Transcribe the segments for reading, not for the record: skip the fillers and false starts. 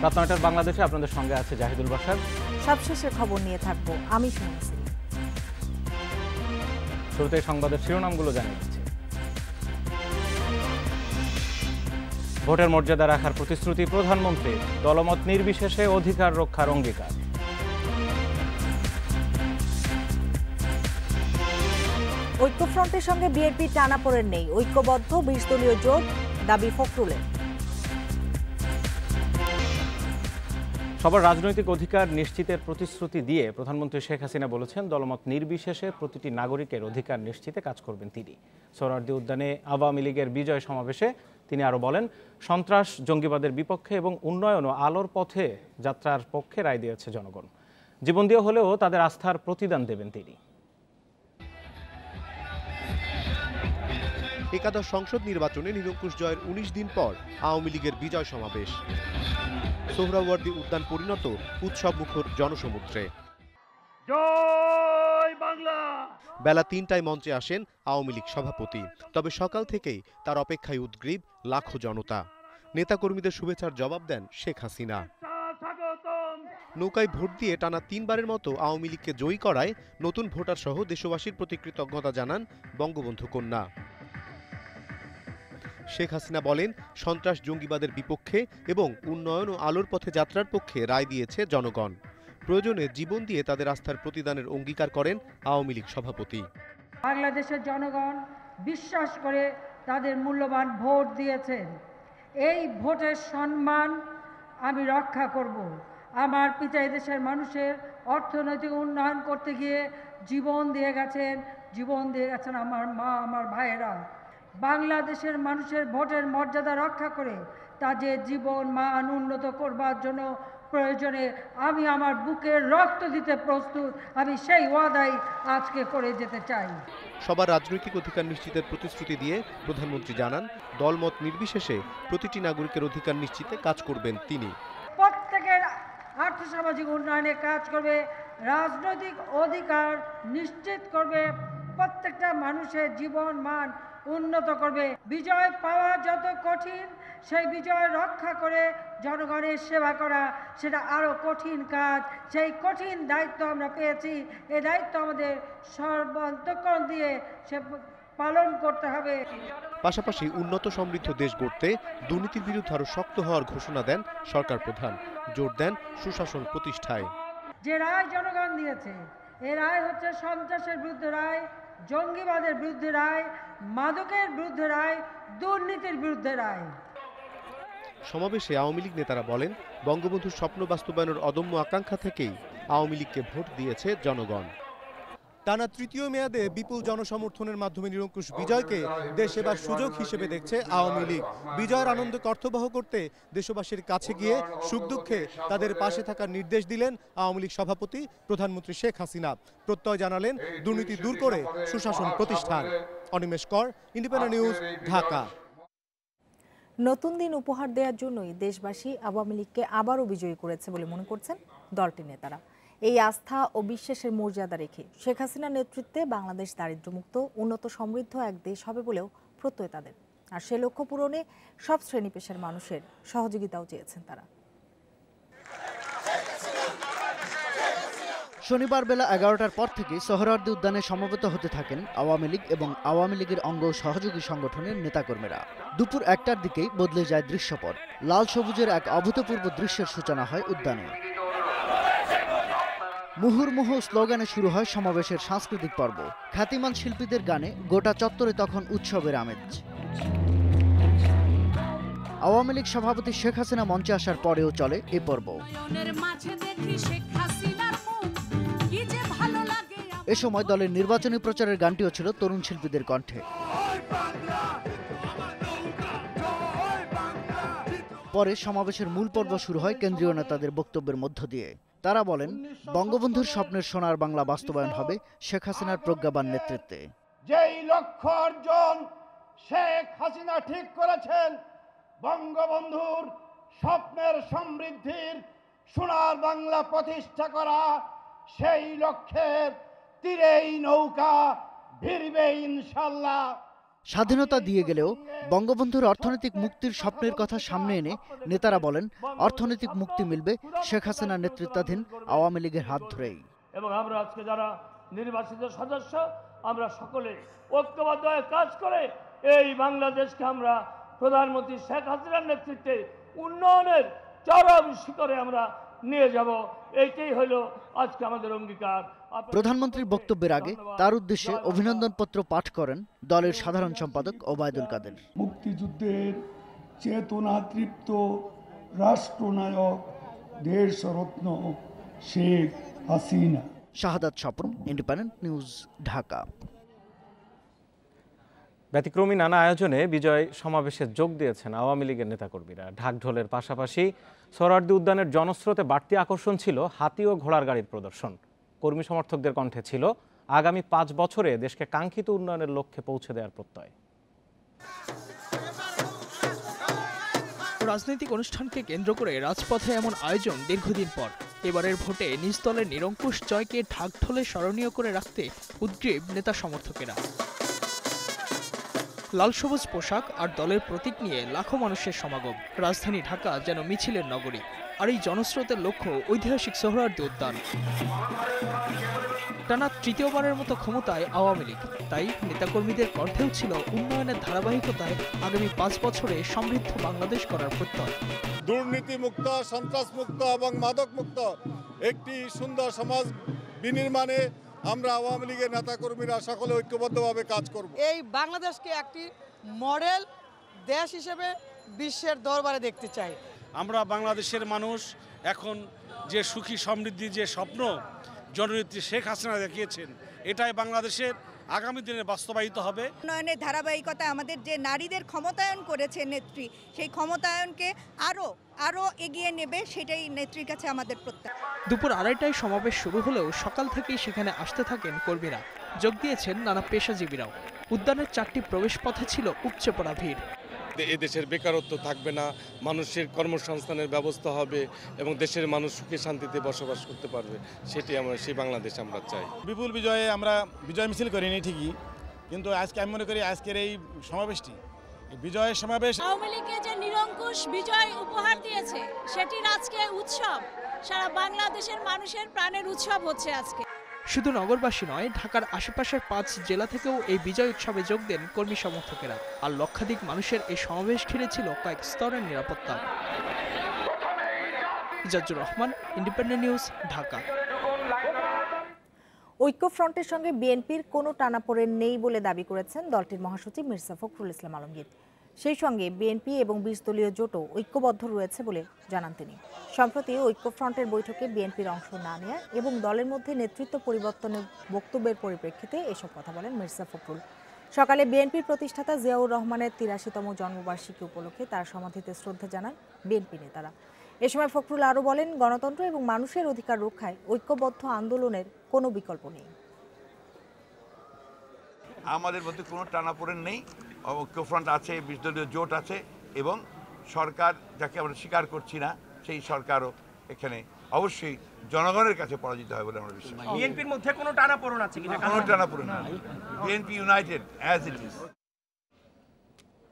রাত ৯টার বাংলাদেশে আপনাদের সঙ্গে আছে জাহিদুল বাশার। সবশেষের খবর নিয়ে থাকবো আমি সুমন। শুরুতে সংবাদের শিরোনামগুলো জানিয়ে দিচ্ছি। ভোটের মর্যাদা রাখার প্রতিশ্রুতি প্রধানমন্ত্রী, দলমত নির্বিশেষে অধিকার রক্ষার অঙ্গীকার। ঐক্যফ্রন্টের সঙ্গে বিএনপি টানাপোড়েন নেই, ঐক্যবদ্ধ ২০ দলীয় জোট, দাবি ফখরুলের। সবার রাজনৈতিক অধিকার নিশ্চিতের প্রতিশ্রুতি দিয়ে প্রধানমন্ত্রী শেখ হাসিনা বলেছেন, দলমত নির্বিশেষে প্রতিটি নাগরিকের অধিকার নিশ্চিতে কাজ করবেন তিনি। সোহরাওয়ার্দী উদ্যানে আওয়ামী লীগের বিজয় সমাবেশে তিনি আরও বলেন, সন্ত্রাস জঙ্গিবাদের বিপক্ষে এবং উন্নয়ন ও আলোর পথে যাত্রার পক্ষে রায় দিয়েছে জনগণ। জীবন দিয়ে হলেও তাদের আস্থার প্রতিদান দেবেন তিনি। একাদশ সংসদ নির্বাচনে নিরঙ্কুশ জয়ের ১৯ দিন পর আওয়ামী লীগের বিজয় সমাবেশ। সোহরাওয়ার্দী উদ্যান পরিণত উৎসব মুখর জনসমুদ্রে। জয় বাংলা। বেলা ৩টায় মঞ্চে আসেন আওয়ামী লীগ সভাপতি। তবে সকাল থেকেই তার অপেক্ষায় উদ্গ্রীব লাখো জনতা। নেতাকর্মীদের শুভেচ্ছার জবাব দেন শেখ হাসিনা। নৌকায় ভোট দিয়ে টানা ৩বারের মতো আওয়ামী লীগকে জয়ী করায় নতুন ভোটার সহ দেশবাসীর প্রতি কৃতজ্ঞতা জানান বঙ্গবন্ধু কন্যা। শেখ হাসিনা বলেন, সন্ত্রাস জঙ্গিবাদের বিপক্ষে এবং উন্নয়ন ও আলোর পথে যাত্রার পক্ষে রায় দিয়েছে জনগণ। প্রয়োজনে জীবন দিয়ে তাদের আস্থার প্রতিদানের অঙ্গীকার করেন আওয়ামী লীগ সভাপতি। বাংলাদেশের জনগণ বিশ্বাস করে তাদের মূল্যবান ভোট দিয়েছেন। এই ভোটের সম্মান আমি রক্ষা করব। আমার পিতা দেশের মানুষের অর্থনৈতিক উন্নয়ন করতে গিয়ে জীবন দিয়ে গেছেন আমার মা, আমার ভাইয়েরা। বাংলাদেশের মানুষের ভোটের মর্যাদা রক্ষা করে তাদের জীবন মান উন্নত করবার জন্য প্রয়োজনে আমি আমার বুকের রক্ত দিতে প্রস্তুত। আমি সেই ওয়াদাই আজকে করে যেতে চাই। সবার রাজনৈতিক অধিকার নিশ্চিতের প্রতিশ্রুতি দিয়ে প্রধানমন্ত্রী জানান, দলমত নির্বিশেষে প্রতিটি নাগরিকের অধিকার নিশ্চিতে কাজ করবেন তিনি। প্রত্যেকের আর্থসামাজিক উন্নয়নে কাজ করবে, রাজনৈতিক অধিকার নিশ্চিত করবে, প্রত্যেকটা মানুষের জীবন মান উন্নত করবে। বিজয় পাওয়া যত কঠিন, সেই বিজয় রক্ষা করে জনগণের সেবা করা সেটা আরও কঠিন কাজ। সেই কঠিন দায়িত্ব আমরা পেয়েছি। এই দায়িত্ব আমাদের সর্বান্তঃকরণ দিয়ে সে পালন করতে হবে। পাশাপাশি উন্নত সমৃদ্ধ দেশ গড়তে দুর্নীতির বিরুদ্ধে আরও শক্ত হওয়ার ঘোষণা দেন সরকার প্রধান। জোর দেন সুশাসন প্রতিষ্ঠায়। যে রায় জনগণ দিয়েছে, এ রায় হচ্ছে সন্ত্রাসের বিরুদ্ধে রায়, জঙ্গিবাদের বিরুদ্ধে রায়, মাদকের বিরুদ্ধে রায়, দুর্নীতির বিরুদ্ধে রায়। সমাবেশে আওয়ামী লীগ নেতারা বলেন, বঙ্গবন্ধুর স্বপ্ন বাস্তবায়নের অদম্য আকাঙ্ক্ষা থেকেই আওয়ামী লীগকে ভোট দিয়েছে জনগণ। টানা তৃতীয় মেয়াদে বিপুল জনসমর্থনের মাধ্যমে নিরঙ্কুশ বিজয়কে দেশ সেবার সুযোগ হিসেবে দেখছে আওয়ামী লীগ। বিজয়ের আনন্দকে অর্থবহ করতে দেশবাসীর কাছে গিয়ে সুখ দুঃখে তাদের পাশে থাকার নির্দেশ দিলেন আওয়ামী লীগ সভাপতি প্রধানমন্ত্রী শেখ হাসিনা। প্রত্যয় জানালেন দুর্নীতি দূর করে সুশাসন প্রতিষ্ঠান। অনিমেষ কর, ইন্ডিপেন্ডেন্ট নিউজ, ঢাকা। নতুন দিন উপহার দেওয়ার জন্যই দেশবাসী আওয়ামী লীগকে আবারও বিজয়ী করেছে বলে মনে করছেন দলটির নেতারা। এই আস্থা ও বিশ্বাসের মর্যাদা রেখে শেখ হাসিনার নেতৃত্বে বাংলাদেশ দারিদ্র্যমুক্ত, উন্নত সমৃদ্ধ এক দেশ হবে বলেও প্রত্যয় তাদের। আর সে লক্ষ্য পূরণে সব শ্রেণী পেশার মানুষের সহযোগিতাও চেয়েছেন তারা। শনিবার বেলা ১১টার পর থেকে সোহরাওয়ার্দী উদ্যানে সমবেত হতে থাকেন আওয়ামী লীগ এবং আওয়ামী লীগের অঙ্গ সহযোগী সংগঠনের নেতাকর্মীরা। দুপুর ১টার দিকেই বদলে যায় দৃশ্যপট। লাল সবুজের এক অভূতপূর্ব দৃশ্যের সূচনা হয় উদ্যানে। মুহুর্মুহু স্লোগানে শুরু হয় সমাবেশের সাংস্কৃতিক পর্ব। খ্যাতিমান শিল্পীদের গানে গোটা চত্বরে তখন উৎসবের আমেজ। আওয়ামী লীগ সভাপতি শেখ হাসিনা মঞ্চে আসার পরেও চলে এ পর্ব। এ সময় দলের নির্বাচনী প্রচারের গানটিও ছিল তরুণ শিল্পীদের কণ্ঠে। পরে সমাবেশের মূল পর্ব শুরু হয় কেন্দ্রীয় নেতাদের বক্তব্যের মধ্য দিয়ে। তারা বলেন, বঙ্গবন্ধুর স্বপ্নের সোনার বাংলা বাস্তবায়ন হবে শেখ হাসিনার প্রজ্ঞাবান নেতৃত্বে। যেই লক্ষ্য অর্জন শেখ হাসিনা ঠিক করেছেন, বঙ্গবন্ধুর স্বপ্নের সমৃদ্ধির সোনার বাংলা প্রতিষ্ঠা করা, সেই লক্ষ্যের তীরেই নৌকা ভিড়বে ইনশাল্লাহ। স্বাধীনতা দিয়ে গেলেও বঙ্গবন্ধুর অর্থনৈতিক মুক্তির স্বপ্নের কথা সামনে এনে নেতারা বলেন অর্থনৈতিক মুক্তি মিলবে শেখ হাসিনার নেতৃত্বাধীন আওয়ামী লীগের হাত ধরেই। এবং আমরা আজকে যারা নির্বাচিত সদস্য আমরা সকলে ঐক্যবদ্ধ হয়ে কাজ করে এই বাংলাদেশকে আমরা প্রধানমন্ত্রী শেখ হাসিনার নেতৃত্বে উন্নয়নের চরম শিখরে আমরা নিয়ে যাব, এইটাই হলো আজকে আমাদের অঙ্গীকার। প্রধানমন্ত্রীর বক্তব্যের আগে তার উদ্দেশ্যে অভিনন্দনপত্র পাঠ করেন দলের সাধারণ সম্পাদক ওবায়দুল কাদের। মুক্তিযুদ্ধের চেতনা তৃপ্ত রাষ্ট্রনায়ক দেশরত্ন শেখ হাসিনা। শাহাদাত স্বপন, ইন্ডিপেন্ডেন্ট নিউজ, ঢাকা। ব্যতিক্রমী নানা আয়োজনে বিজয় সমাবেশে যোগ দিয়েছেন আওয়ামী লীগের নেতাকর্মীরা। ঢাকঢোলের পাশাপাশি সোহরাওয়ার্দী উদ্যানের জনস্রোতে বাড়তি আকর্ষণ ছিল হাতি ও ঘোড়ার গাড়ির প্রদর্শন। কর্মী সমর্থকদের কণ্ঠে ছিল আগামী 5 বছরে দেশকে কাঙ্ক্ষিত উন্নয়নের লক্ষ্যে পৌঁছে দেওয়ার প্রত্যয়। রাজনৈতিক অনুষ্ঠানকে কেন্দ্র করে রাজপথে এমন আয়োজন দীর্ঘদিন পর। এবারের ভোটে নিজ দলের নিরঙ্কুশ জয়কে ঢাকঢোলে স্মরণীয় করে রাখতে উদ্গ্রীব নেতা সমর্থকেরা। লাল সবুজ পোশাক আর দলের প্রতীক নিয়ে লাখো মানুষের সমাগম। রাজধানী ঢাকা যেন মিছিলের নগরী, আর এই জনস্রোতের লক্ষ্য ঐতিহাসিক সোহরাওয়ার্দী উদ্যান। টানা তৃতীয়বারের মতো ক্ষমতায় আওয়ামী লীগ, তাই নেতাকর্মীদের কণ্ঠেও ছিল উন্নয়নের ধারাবাহিকতায় আগামী 5 বছরে সমৃদ্ধ বাংলাদেশ করার প্রত্যয়। দুর্নীতিমুক্ত, সন্ত্রাসমুক্ত এবং মাদকমুক্ত একটি সুন্দর সমাজ বিনির্মাণে আমরা আওয়ামী লীগের নেতাকর্মীরা সকলে ঐক্যবদ্ধভাবে কাজ করব। এই বাংলাদেশকে একটি মডেল দেশ হিসেবে বিশ্বের দরবারে দেখতে চাই। আমরা বাংলাদেশের মানুষ এখন যে সুখী সমৃদ্ধি যে স্বপ্ন জননেত্রী শেখ হাসিনা দেখিয়েছেন, এটাই বাংলাদেশের আগামী দিনে বাস্তবায়িত হবে। উন্নয়নের ধারাবাহিকতা আমাদের যে নারীদের ক্ষমতায়ন করেছে নেত্রী, সেই ক্ষমতায়নকে আরো এগিয়ে নেবে, সেটাই নেত্রীর কাছে আমাদের প্রত্যাশা। দুপুর 2:30টায় সমাবেশ শুরু হলেও সকাল থেকেই সেখানে আসতে থাকেন কর্মীরা। যোগ দিয়েছেন নানা পেশাজীবীরাও। উদ্যানের 4টি প্রবেশ পথে ছিল উপচে পড়া ভিড়। এদেশের বেকারত্ব থাকবে না, মানুষের কর্মসংস্থানের ব্যবস্থা হবে এবং দেশের মানুষ সুখে শান্তিতে বসবাস করতে পারবে, সেটি আমরা সেই বাংলাদেশ আমরা চাই। বিপুল বিজয়ে আমরা বিজয় মিছিল করিনি ঠিকই, কিন্তু আজকে আমি মনে করি আজকের এই সমাবেশটি বিজয়ের সমাবেশ। আওয়ামী লীগকে যে নিরঙ্কুশ বিজয় উপহার দিয়েছে সেটির আজকে উৎসব, সারা বাংলাদেশের মানুষের প্রাণের উৎসব হচ্ছে আজকে। শুধু নগরবাসী নয়, ঢাকার আশেপাশের 5 জেলা থেকেও এই বিজয় উৎসবে যোগ দেন কর্মী সমর্থকেরা। আর লক্ষাধিক মানুষের এই সমাবেশ ঘিরে ছিল কয়েক স্তরের নিরাপত্তা। Ijazur Rahman, independent news, Dhaka. ঐক্যফ্রন্টের সঙ্গে বিএনপির কোনো টানাপোড়েন নেই বলে দাবি করেছেন দলটির মহাসচিব মির্জা ফখরুল ইসলাম আলমগীর। সেই সঙ্গে বিএনপি এবং 20 দলীয় জোটও ঐক্যবদ্ধ রয়েছে বলে জানান তিনি। সম্প্রতি ঐক্যফ্রন্টের বৈঠকে বিএনপির অংশ না নেয়া এবং দলের মধ্যে নেতৃত্ব পরিবর্তনের বক্তব্যের পরিপ্রেক্ষিতে এসব কথা বলেন মির্জা ফখরুল। সকালে বিএনপির প্রতিষ্ঠাতা জিয়াউর রহমানের 83তম জন্মবার্ষিকী উপলক্ষে তার সমাধিতে শ্রদ্ধা জানান বিএনপি নেতারা। এ সময় ফখরুল আরও বলেন, গণতন্ত্র এবং মানুষের অধিকার রক্ষায় ঐক্যবদ্ধ আন্দোলনের কোনো বিকল্প নেই। আমাদের মধ্যে কোনো টানাপোড়েন নেই, ঐক্যফ্রন্ট আছে, 20 দলীয় জোট আছে এবং সরকার যাকে আমরা স্বীকার করছি না সেই সরকারও এখানে অবশ্যই জনগণের কাছে পরাজিত হয় বলে আমরা বিশ্বাস করি। বিএনপির মধ্যে কোনো টানাপোড়েন আছে কিনা? কোনো টানাপোড়েন নেই, BNP United as it is.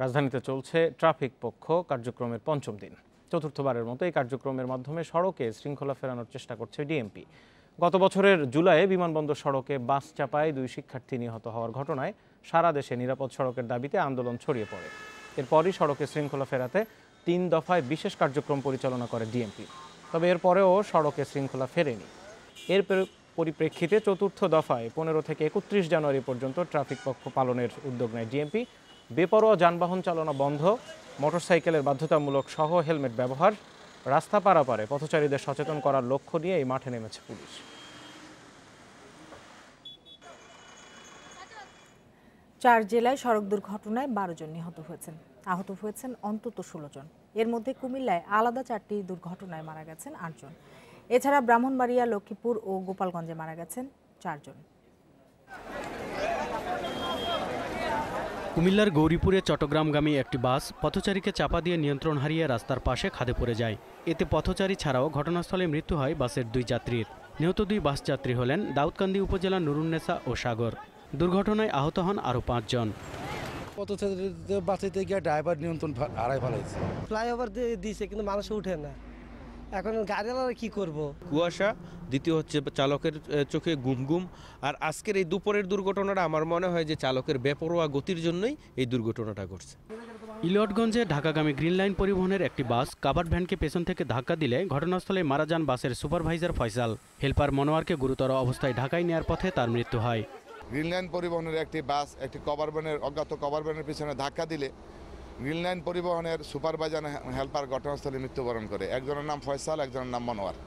রাজধানীতে চলছে ট্রাফিক পক্ষ কার্যক্রমের 5ম দিন। চতুর্থবারের মতো এই কার্যক্রমের মাধ্যমে সড়কে শৃঙ্খলা ফেরানোর চেষ্টা করছে ডিএমপি। গত বছরের জুলাইয়ে বিমানবন্দর সড়কে বাস চাপায় 2 শিক্ষার্থী নিহত হওয়ার ঘটনায় সারা দেশে নিরাপদ সড়কের দাবিতে আন্দোলন ছড়িয়ে পড়ে। এরপরই সড়কে শৃঙ্খলা ফেরাতে 3 দফায় বিশেষ কার্যক্রম পরিচালনা করে ডিএমপি। তবে এরপরেও সড়কে শৃঙ্খলা ফেরেনি। এর পরিপ্রেক্ষিতে চতুর্থ দফায় 15 থেকে 31 জানুয়ারি পর্যন্ত ট্রাফিক পক্ষ পালনের উদ্যোগ নেয় ডিএমপি। বেপরোয়া যানবাহন চালনা বন্ধ, মোটরসাইকেলের বাধ্যতামূলক সহ হেলমেট ব্যবহার, রাস্তা পারাপারে পথচারীদের সচেতন করার লক্ষ্য নিয়ে এই মাঠে নেমেছে পুলিশ। চার জেলায় সড়ক দুর্ঘটনায় 12 জন নিহত হয়েছেন, আহত হয়েছেন অন্তত 16 জন। এর মধ্যে কুমিল্লায় আলাদা 4টি দুর্ঘটনায় মারা গেছেন 8 জন। এছাড়া ব্রাহ্মণবাড়িয়া, লক্ষ্মীপুর ও গোপালগঞ্জে মারা গেছেন 4 জন। কুমিল্লার গৌরীপুরে চট্টগ্রামগামী একটি বাস পথচারীকে চাপা দিয়ে নিয়ন্ত্রণ হারিয়ে রাস্তার পাশে খাদে পড়ে যায়। এতে পথচারী ছাড়াও ঘটনাস্থলে মৃত্যু হয় বাসের 2 যাত্রীর। নিহত 2 বাস যাত্রী হলেন দাউদকান্দি উপজেলার নুরুন্নেসা ও সাগর। দুর্ঘটনায় আহত হন আরও 5 জন। পথচারীদের বাঁচাইতে গিয়ে ড্রাইভার নিয়ন্ত্রণ হারাই ফেলাইছে। ফ্লাইওভার দিয়েছে কিন্তু মানুষ উঠে না, এখন গাড়িওয়ালা কি করব। কুয়াশা, দ্বিতীয় হচ্ছে চালকের চোখে গুম। আর আজকের এই দুপুরের দুর্ঘটনাটা আমার মনে হয় যে চালকের বেপরোয়া গতির জন্যই এই দুর্ঘটনাটা ঘটছে। ইলিয়টগঞ্জে ঢাকাগামী গ্রিন লাইন পরিবহনের একটি বাস কাভার্ড ভ্যানকে পেছন থেকে ধাক্কা দিলে ঘটনাস্থলে মারা যান বাসের সুপারভাইজার ফয়সাল। হেলপার মনোয়ারকে গুরুতর অবস্থায় ঢাকায় নেয়ার পথে তার মৃত্যু হয়। গ্রিন লাইন পরিবহনের একটি বাস একটি অজ্ঞাত কভার ভ্যানের পিছনে ধাক্কা দিলে গ্রিন লাইন পরিবহনের সুপারভাইজার হেলপার ঘটনাস্থলে মৃত্যুবরণ করে। একজনের নাম ফয়সাল, একজনের নাম মনোয়ার।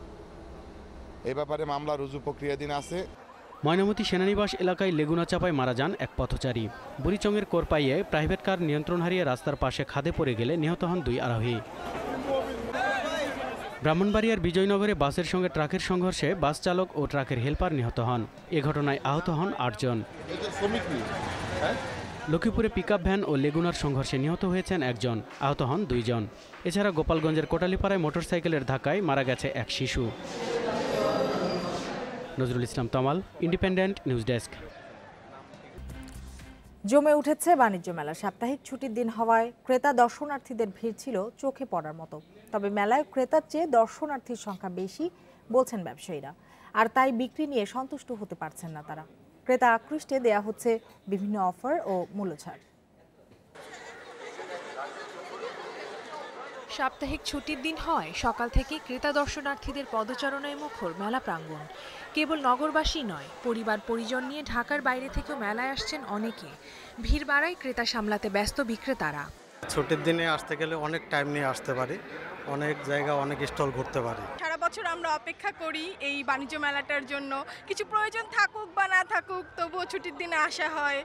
এই ব্যাপারে মামলা রুজু প্রক্রিয়াধীন আছে। ময়নামতি সেনানিবাস এলাকায় লেগুনা চাপায় মারা যান এক পথচারী। বুড়িচংয়ের কোরপাইয়ে প্রাইভেট কার নিয়ন্ত্রণ হারিয়ে রাস্তার পাশে খাদে পড়ে গেলে নিহত হন 2 আরোহী। ব্রাহ্মণবাড়িয়ার বিজয়নগরে বাসের সঙ্গে ট্রাকের সংঘর্ষে বাস চালক ও ট্রাকের হেলপার নিহত হন। এ ঘটনায় আহত হন 8 জন। লক্ষ্মীপুরে পিকআপ ভ্যান ও লেগুনার সংঘর্ষে নিহত হয়েছেন 1 জন, আহত হন 2 জন। এছাড়া গোপালগঞ্জের কোটালীপাড়ায় মোটরসাইকেলের ধাক্কায় মারা গেছে এক শিশু। নজরুল ইসলাম তমাল, ইন্ডিপেন্ডেন্ট নিউজ ডেস্ক। জমে উঠেছে বাণিজ্য মেলা। সাপ্তাহিক ছুটির দিন হওয়ায় ক্রেতা দর্শনার্থীদের ভিড় ছিল চোখে পড়ার মতো। তবে মেলায় ক্রেতার চেয়ে দর্শনার্থীর সংখ্যা বেশি বলছেন ব্যবসায়ীরা, আর তাই বিক্রি নিয়ে সন্তুষ্ট হতে পারছেন না তারা। ক্রেতা আকৃষ্টে দেয়া হচ্ছে বিভিন্ন অফার ও মূল্যছাড়। সাপ্তাহিক ছুটির দিন হয় সকাল থেকে ক্রেতা দর্শনার্থীদের পদচারণায় মুখর মেলা প্রাঙ্গণ। কেবল নগরবাসী নয়, পরিবার পরিজন নিয়ে ঢাকার বাইরে থেকেও মেলায় আসছেন অনেকে। ভিড় বাড়ায় ক্রেতা সামলাতে ব্যস্ত বিক্রেতারা। ছুটির দিনে আসতে গেলে অনেক টাইম নিয়ে আসতে পারি, অনেক জায়গা অনেক স্টল ঘুরতে পারি। সারা বছর আমরা অপেক্ষা করি এই বাণিজ্য মেলাটার জন্য, কিছু প্রয়োজন থাকুক বা না থাকুক তবুও ছুটির দিনে আসা হয়।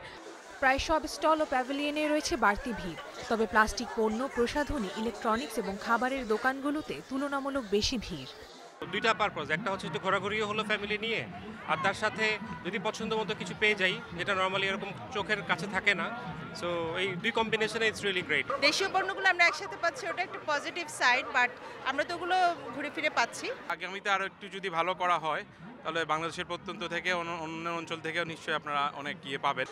প্রায় সব স্টল ও প্যাভিলিয়নে রয়েছে বাড়তি ভিড়। তবে প্লাস্টিক পণ্য, প্রসাধনী, ইলেকট্রনিক্স এবং খাবারের দোকানগুলোতে তুলনামূলক বেশি ভিড়। দুইটা পারপাস, একটা হচ্ছে একটু ঘোরাঘুরিও হলো ফ্যামিলি নিয়ে, আর তার সাথে যদি পছন্দ মতো কিছু পেয়ে যাই যেটা নর্মালি এরকম চোখের কাছে থাকে না, সো এই দুই কম্বিনেশনে ইটস রিয়েলি গ্রেট। দেশীয় পণ্যগুলো আমরা একসাথে পাচ্ছি, ওটা একটা পজিটিভ সাইড, বাট আমরা তো ওগুলো ঘুরে ফিরে পাচ্ছি। আগামীতে আরও একটু যদি ভালো করা হয় তাহলে বাংলাদেশের প্রত্যন্ত থেকে অন্য অঞ্চল থেকেও নিশ্চয়ই আপনারা অনেক পাবেন।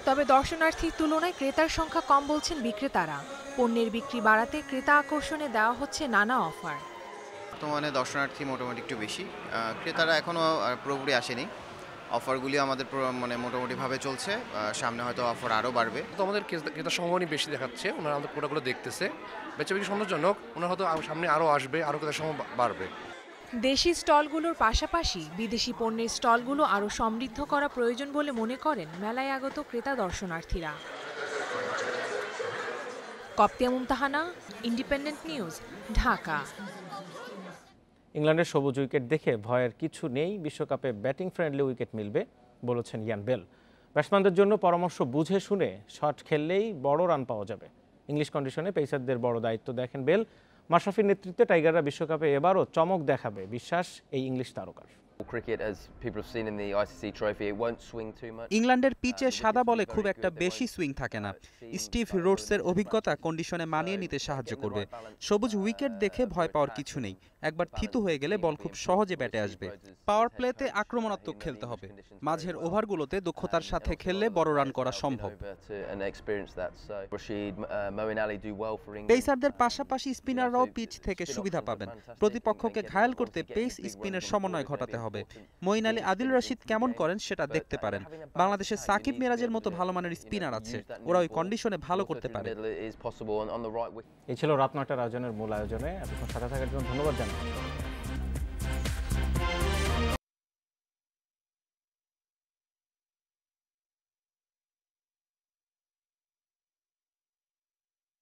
তবে দর্শনার্থীর তুলনায় ক্রেতার সংখ্যা কম বলছেন বিক্রেতারা। পণ্যের বিক্রি বাড়াতে ক্রেতা আকর্ষণে দেওয়া হচ্ছে নানা অফার। বর্তমানে দর্শনার্থী মোটামুটি একটু বেশি, ক্রেতারা এখনও পুরোপুরি আসেনি। অফারগুলি আমাদের মোটামুটিভাবে চলছে, সামনে হয়তো অফার আরও বাড়বে। তো আমাদের ক্রেতার সংখ্যা বেশি দেখাচ্ছে, ওনারা আমাদের প্রোডাক্টগুলো দেখতেছে, বেচাবেচি সন্তোষজনক। ওনারা হয়তো সামনে আরও আসবে, আরও ক্রেতার সংখ্যা বাড়বে। দেশি স্টলগুলোর পাশাপাশি বিদেশি পণ্যের স্টলগুলো আরও সমৃদ্ধ করা প্রয়োজন বলে মনে করেন মেলায় আগত ক্রেতা দর্শনার্থীরা। কপ্তিয়া মুমতাহানা, ইন্ডিপেন্ডেন্ট নিউজ, ঢাকা। ইংল্যান্ডের সবুজ উইকেট দেখে ভয়ের কিছু নেই, বিশ্বকাপে ব্যাটিং ফ্রেন্ডলি উইকেট মিলবে বলেছেন ইয়ান বেল। ব্যাটসম্যানদের জন্য পরামর্শ বুঝে শুনে শট খেললেই বড় রান পাওয়া যাবে। ইংলিশ কন্ডিশনে পেসারদের বড় দায়িত্ব দেখেন বেল। মাশরাফির নেতৃত্বে টাইগাররা বিশ্বকাপে এবারও চমক দেখাবে, বিশ্বাস এই ইংলিশ তারকার। ইংল্যান্ডের পিচে সাদা বলে খুব একটা বেশি সুইং থাকে না। স্টিভ রোডসের অভিজ্ঞতা কন্ডিশনে মানিয়ে নিতে সাহায্য করবে। সবুজ উইকেট দেখে ভয় পাওয়ার কিছু নেই, একবার থিতু হয়ে গেলে বল খুব সহজে ব্যাটে আসবে। পাওয়ার প্লেতে আক্রমণাত্মক খেলতে হবে, মাঝের ওভারগুলোতে দক্ষতার সাথে খেললে বড় রান করা সম্ভব। পেসারদের পাশাপাশি স্পিনাররাও পিচ থেকে সুবিধা পাবেন। প্রতিপক্ষকে ঘায়াল করতে পেস স্পিনের সমন্বয় ঘটাতে হবে। মঈন আলী, আদিল রশিদ কেমন করেন সেটা দেখতে পারেন। বাংলাদেশের সাকিব মিরাজের মতো ভালো মানের স্পিনার আছে, ওরা ওই কন্ডিশনে ভালো করতে পারে। এই ছিল রাত ৯টার আয়োজনের মূল আয়োজনে। এতক্ষণ সাথে থাকার জন্য ধন্যবাদ জানাই।